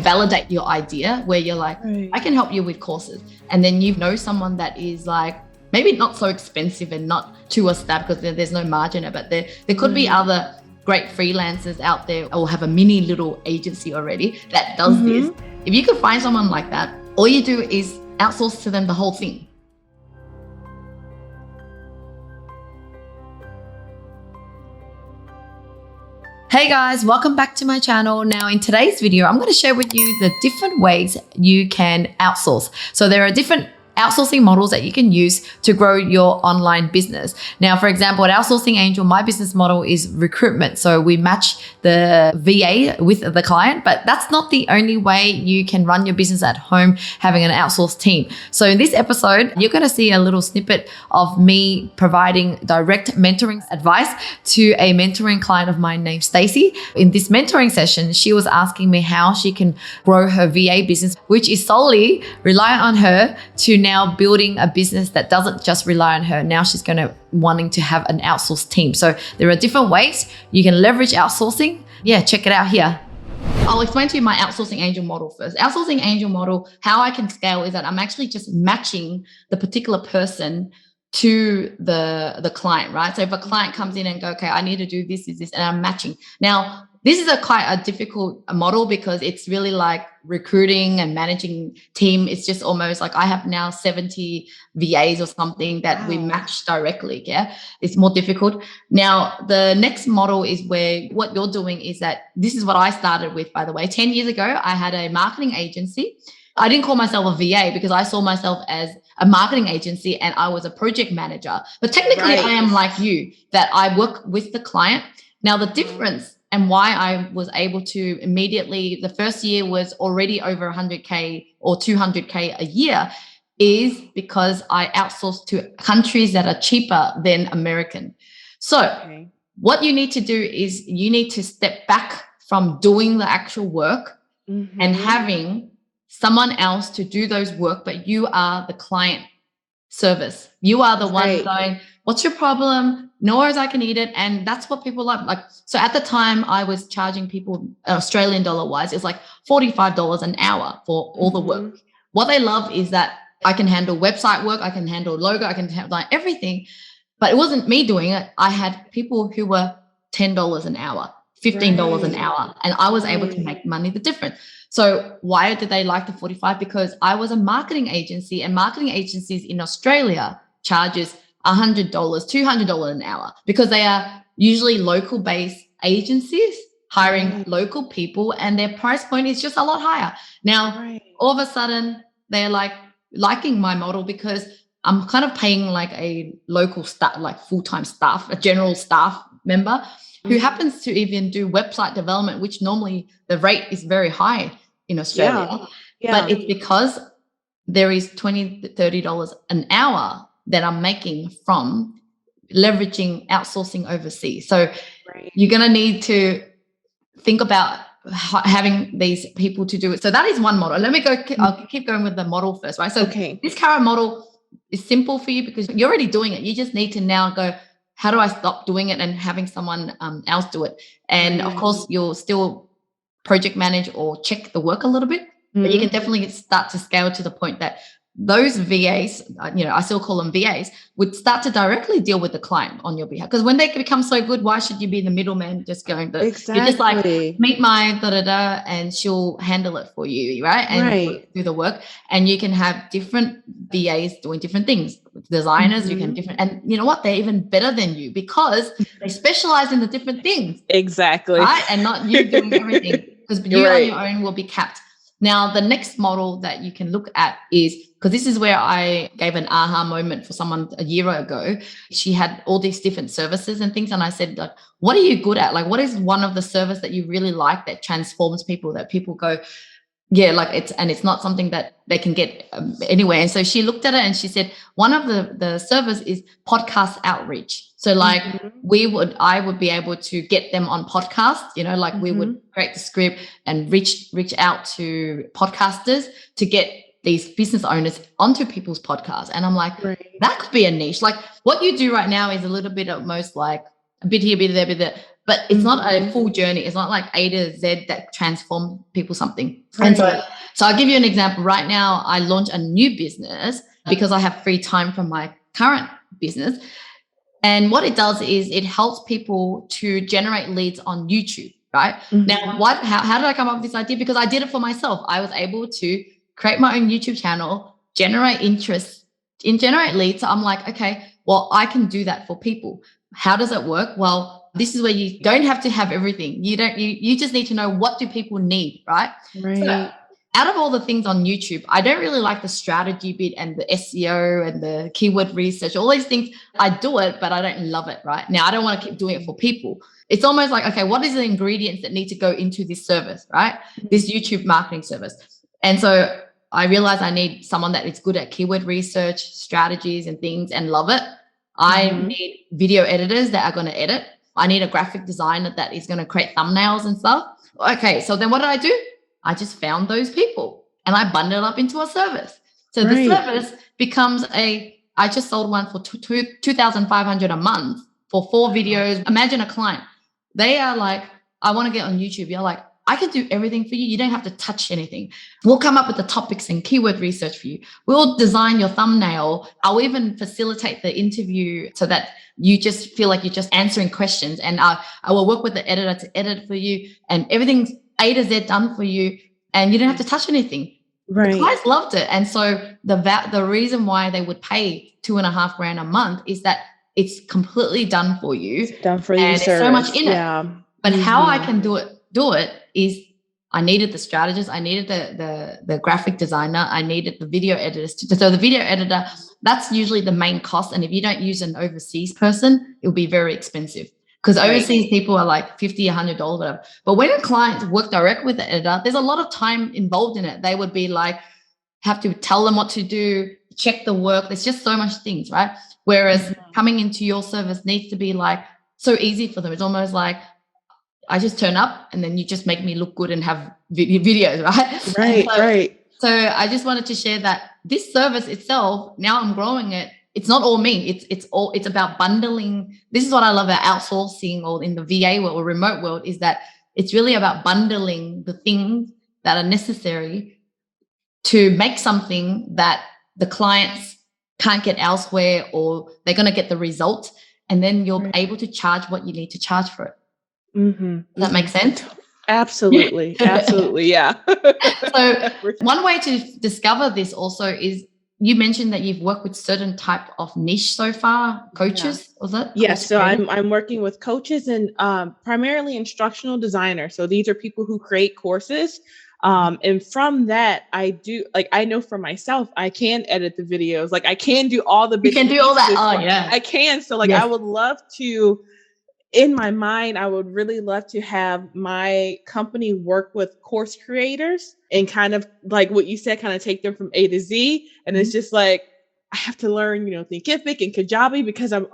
validate your idea where you're like, I can help you with courses. And then you know someone that is like, maybe not so expensive and not too established because there's no margin, but there could be other great freelancers out there or have a mini little agency already that does this. If you could find someone like that, all you do is outsource to them the whole thing. Hey guys, welcome back to my channel. Now in today's video, I'm going to share with you the different ways you can outsource. So there are different outsourcing models that you can use to grow your online business. Now, for example, at Outsourcing Angel, my business model is recruitment. So we match the VA with the client, but that's not the only way you can run your business at home having an outsourced team. So in this episode, you're going to see a little snippet of me providing direct mentoring advice to a mentoring client of mine named Stacy. In this mentoring session, she was asking me how she can grow her VA business, which is solely reliant on her, to now building a business that doesn't just rely on her. Now she's going to wanting to have an outsourced team. So there are different ways you can leverage outsourcing. Yeah, check it out here. I'll explain to you my Outsourcing Angel model first. Outsourcing Angel model, how I can scale is that I'm actually just matching the particular person to the client, right? So if a client comes in and go, okay, I need to do this, and I'm matching. Now, this is quite a difficult model because it's really like recruiting and managing team. It's just almost like I have now 70 VAs or something that we match directly. Yeah, it's more difficult. Now, the next model is where what you're doing is that this is what I started with, by the way. 10 years ago, I had a marketing agency. I didn't call myself a VA because I saw myself as a marketing agency and I was a project manager. But technically, I am like you, that I work with the client. Now, the difference and why I was able to immediately, the first year was already over 100K or 200K a year, is because I outsourced to countries that are cheaper than American. So what you need to do is you need to step back from doing the actual work and having someone else to do those work, but you are the client service. You are the one going, what's your problem? No worries, I can eat it. And that's what people love. Like, so at the time I was charging people Australian dollar wise, it's like $45 an hour for all the work. What they love is that I can handle website work, I can handle logo, I can handle like everything, but it wasn't me doing it. I had people who were $10 an hour, $15 an hour, and I was able to make money the difference. So why did they like the 45? Because I was a marketing agency, and marketing agencies in Australia charges $100, $200 an hour because they are usually local based agencies hiring local people, and their price point is just a lot higher. Now, all of a sudden they're like liking my model because I'm kind of paying like a local staff, like full-time staff, a general staff member who happens to even do website development, which normally the rate is very high in Australia. But it's because there is $20, $30 an hour that I'm making from leveraging outsourcing overseas. So you're going to need to think about having these people to do it. So that is one model. Let me go. I'll keep going with the model first, right? So this current model is simple for you because you're already doing it. You just need to now go, how do I stop doing it and having someone else do it? And of course, you'll still project manage or check the work a little bit, but you can definitely start to scale to the point that those VAs, I still call them VAs, would start to directly deal with the client on your behalf. Because when they become so good, why should you be the middleman just going, you're just like, meet my da-da-da, and she'll handle it for you, right? And do the work. And you can have different VAs doing different things. Designers, you can different, and you know what? They're even better than you because they specialize in the different things. Exactly. Right? And not you doing everything, because you on your own will be capped. Now, the next model that you can look at is, because this is where I gave an aha moment for someone a year ago. She had all these different services and things. And I said, like, what are you good at? Like, what is one of the service that you really like that transforms people, that people go, yeah, like it's not something that they can get anywhere. And so she looked at it and she said, one of the service is podcast outreach. So like I would be able to get them on podcasts, like we would create the script and reach out to podcasters to get these business owners onto people's podcasts. And I'm like, that could be a niche. Like what you do right now is a little bit almost like a bit here, a bit there, but it's not a full journey. It's not like A to Z that transform people something. Right. And so I'll give you an example. Right now, I launch a new business because I have free time from my current business. And what it does is it helps people to generate leads on YouTube, right? Now, how did I come up with this idea? Because I did it for myself. I was able to create my own YouTube channel, generate interest, generate leads. So I'm like, okay, well, I can do that for people. How does it work? Well, this is where you don't have to have everything. You just need to know, what do people need, right? So out of all the things on YouTube, I don't really like the strategy bit and the SEO and the keyword research, all these things. I do it, but I don't love it, right? Now, I don't want to keep doing it for people. It's almost like, okay, what is the ingredients that need to go into this service, right? This YouTube marketing service. And so I realized I need someone that is good at keyword research, strategies and things, and love it. I need video editors that are going to edit. I need a graphic designer that is going to create thumbnails and stuff. Okay, so then what did I do? I just found those people and I bundled up into a service. So the service becomes I just sold one for $2,500 a month for 4 videos. Imagine a client. They are like, I want to get on YouTube. You're like, I can do everything for you. You don't have to touch anything. We'll come up with the topics and keyword research for you. We'll design your thumbnail. I'll even facilitate the interview so that you just feel like you're just answering questions. And I will work with the editor to edit for you, and everything's A to Z done for you, and you don't have to touch anything. Right. The clients loved it. And so the reason why they would pay $2,500 a month is that it's completely done for you. It's done for you. And there's so much in it. But how I can do it is I needed the strategist, I needed the graphic designer, I needed the video editors. So the video editor, that's usually the main cost. And if you don't use an overseas person, it will be very expensive, because overseas people are like $50, $100, whatever. But when clients work direct with the editor, there's a lot of time involved in it. They would be like, have to tell them what to do, check the work. There's just so much things, right? Whereas coming into your service needs to be like so easy for them. It's almost like, I just turn up and then you just make me look good and have videos, right? Right. So I just wanted to share that this service itself, now I'm growing it. It's not all me. It's about bundling. This is what I love about outsourcing, or in the VA world or remote world, is that it's really about bundling the things that are necessary to make something that the clients can't get elsewhere, or they're going to get the result. And then you're able to charge what you need to charge for it. Does that make sense? Absolutely. Absolutely. Yeah. So one way to discover this also is, you mentioned that you've worked with certain type of niche so far, coaches, was it? Yes. So I'm working with coaches and primarily instructional designers. So these are people who create courses. And from that, I know for myself, I can edit the videos. Like I can do all the bits. You can do all that. Oh yeah. I can. So I would love to, in my mind, I would really love to have my company work with course creators and kind of like what you said, kind of take them from A to Z. And it's just like, I have to learn, Thinkific and Kajabi, because I'm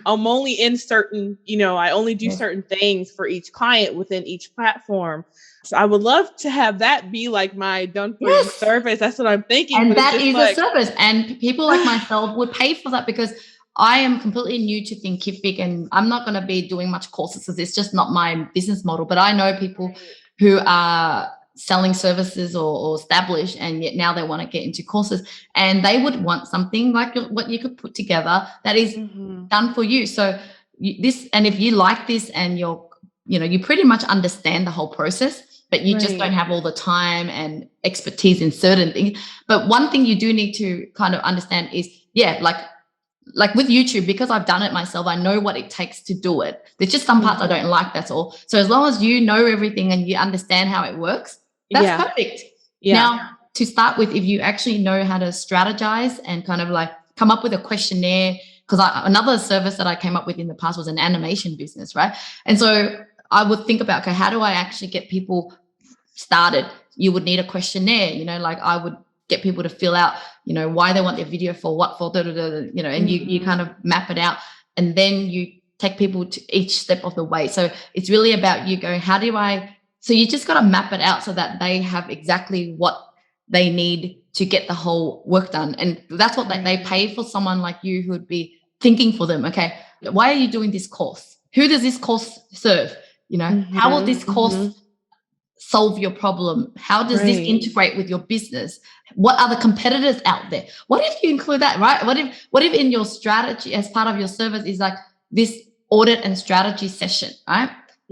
only in certain, I only do certain things for each client within each platform. So I would love to have that be like my done for you service. That's what I'm thinking. And that is a service. And people like myself would pay for that, because I am completely new to Thinkific and I'm not going to be doing much courses because it's just not my business model. But I know people who are selling services or established, and yet now they want to get into courses, and they would want something like what you could put together that is done for you. So and if you like this and you pretty much understand the whole process, but you just don't have all the time and expertise in certain things. But one thing you do need to kind of understand is, like with YouTube, because I've done it myself, I know what it takes to do it. There's just some parts I don't like, that's all. So as long as you know everything and you understand how it works, that's perfect. Yeah. Now, to start with, if you actually know how to strategize and kind of like come up with a questionnaire, because another service that I came up with in the past was an animation business, right? And so I would think about, okay, how do I actually get people started? You would need a questionnaire, like I would get people to fill out, why they want their video for, what for, and you kind of map it out, and then you take people to each step of the way. So it's really about you going, so you just got to map it out so that they have exactly what they need to get the whole work done. And that's what they pay for someone like you who would be thinking for them. Okay, why are you doing this course? Who does this course serve? You know, how will this course solve your problem? How does this integrate with your business? What are the competitors out there? What if you include that, right? What if in your strategy, as part of your service, is like this audit and strategy session, right?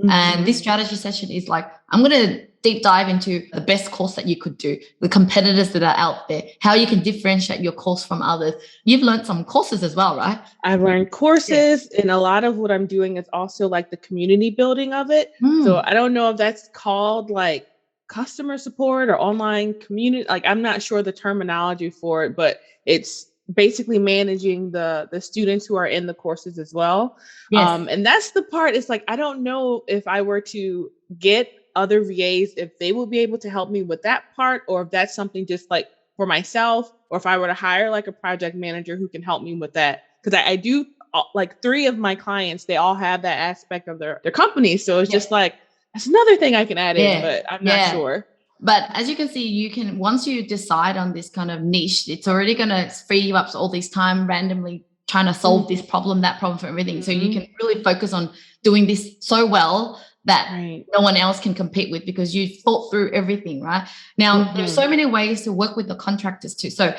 And this strategy session is like, I'm going to deep dive into the best course that you could do, the competitors that are out there, how you can differentiate your course from others. You've learned some courses as well, right? I've learned courses, and a lot of what I'm doing is also like the community building of it. So I don't know if that's called like customer support or online community. Like, I'm not sure the terminology for it, but it's basically managing the students who are in the courses as well. Yes. And that's the part. It's like, I don't know if I were to get other VAs, if they will be able to help me with that part, or if that's something just like for myself, or if I were to hire like a project manager who can help me with that. Because I do, like 3 of my clients, they all have that aspect of their company. So it's just like, that's another thing I can add in, but I'm not sure. But as you can see, you can, once you decide on this kind of niche, it's already going to free you up all this time randomly trying to solve this problem, that problem, for everything. So you can really focus on doing this so well that no one else can compete with, because you thought through everything, right? Now, there's so many ways to work with the contractors too. So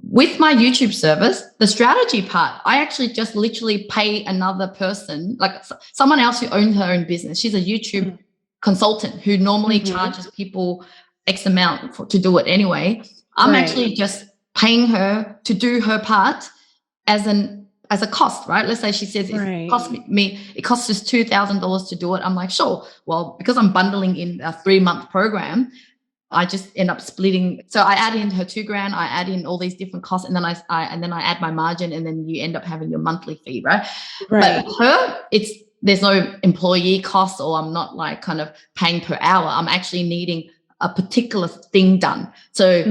with my YouTube service, the strategy part, I actually just literally pay another person, like someone else who owns her own business. She's a YouTube consultant who normally charges people X amount to do it anyway. I'm actually just paying her to do her part as a cost, right? Let's say she says it costs us $2,000 to do it. I'm like, sure. Well, because I'm bundling in a 3-month program, I just end up splitting. So I add in her $2,000, I add in all these different costs, and then I add my margin, and then you end up having your monthly fee, right? But with her, there's no employee costs, or I'm not like kind of paying per hour. I'm actually needing a particular thing done. So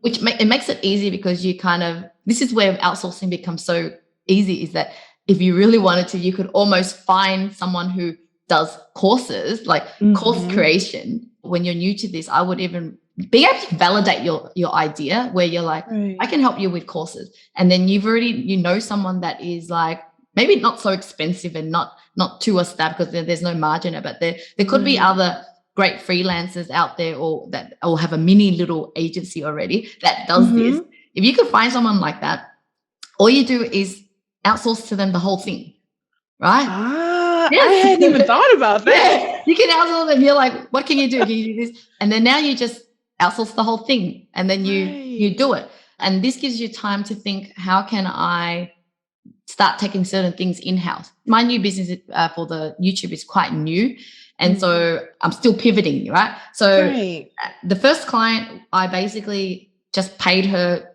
it makes it easy, because you kind of, this is where outsourcing becomes so easy, is that if you really wanted to, you could almost find someone who does courses, like course creation. When you're new to this, I would even be able to validate your idea, where you're like, I can help you with courses. And then you know someone that is like, maybe not so expensive and not too established, because there's no margin in it, but there could be other great freelancers out there, or have a mini little agency already that does this. If you could find someone like that, all you do is outsource to them the whole thing, right? I hadn't even thought about that. You can outsource them. You're like, what can you do? Can you do this? And then now you just outsource the whole thing, and then you do it. And this gives you time to think, how can I start taking certain things in-house? My new business for the YouTube is quite new. And so I'm still pivoting, right? So the first client, I basically just paid her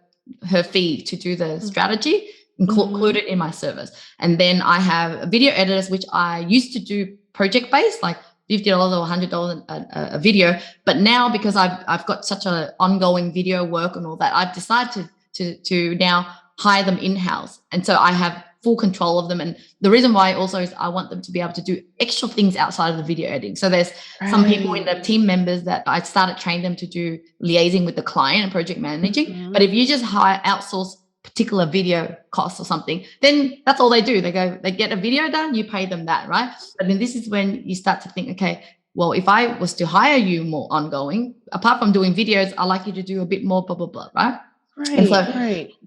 fee to do the strategy, included in my service. And then I have video editors, which I used to do project-based, like $50 or $100 a video. But now, because I've got such an ongoing video work and all that, I've decided to now hire them in-house. And so I have full control of them. And the reason why also is I want them to be able to do extra things outside of the video editing. So there's some people in the team members that I started training them to do liaising with the client and project managing. But if you just outsource particular video costs or something, then that's all they do. They get a video done, you pay them that, right? But then this is when you start to think, okay, well, if I was to hire you more ongoing, apart from doing videos, I like you to do a bit more blah, blah, blah, right?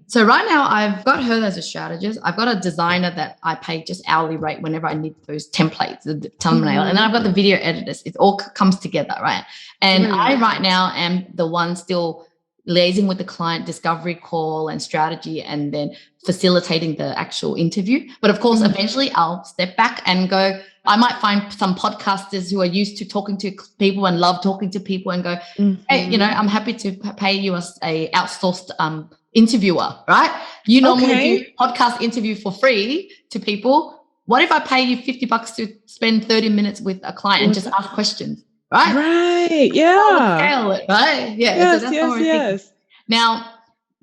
So right now I've got her as a strategist. I've got a designer that I pay just hourly rate whenever I need those templates, the thumbnail. And then I've got the video editors. It all comes together, right? And I right now am the one still liaising with the client, discovery call and strategy, and then facilitating the actual interview. But of course, eventually I'll step back and go, I might find some podcasters who are used to talking to people and love talking to people and go, hey, I'm happy to pay you as a outsourced interviewer, right? You normally do podcast interview for free to people. What if I pay you $50 to spend 30 minutes with a client and just ask questions, right? Right, yeah. Scale it, right? Yeah. Yes, so that's yes. Now,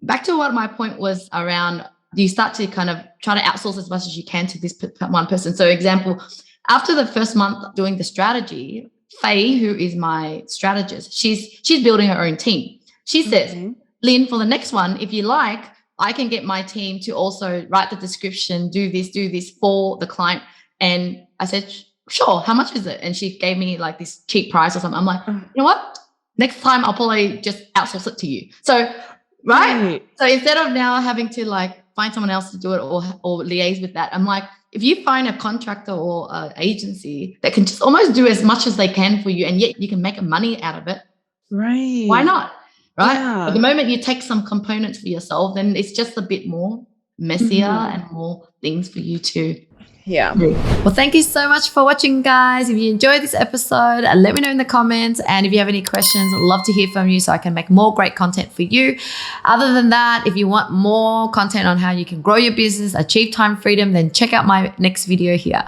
back to what my point was around, you start to kind of try to outsource as much as you can to this one person. So example, after the first month doing the strategy, Faye, who is my strategist, she's building her own team. She says, Lynn, for the next one, if you like, I can get my team to also write the description, do this for the client. And I said, sure, how much is it? And she gave me like this cheap price or something. I'm like, you know what? Next time I'll probably just outsource it to you. So, right? So instead of now having to like find someone else to do it or liaise with that, I'm like, if you find a contractor or an agency that can just almost do as much as they can for you and yet you can make money out of it, Right. why not? Right? Yeah. But the moment you take some components for yourself, then it's just a bit more messier and more things for you to Yeah. well, thank you so much for watching, guys. If you enjoyed this episode, let me know in the comments. And if you have any questions, I'd love to hear from you so I can make more great content for you. Other than that, if you want more content on how you can grow your business, achieve time freedom, then check out my next video here.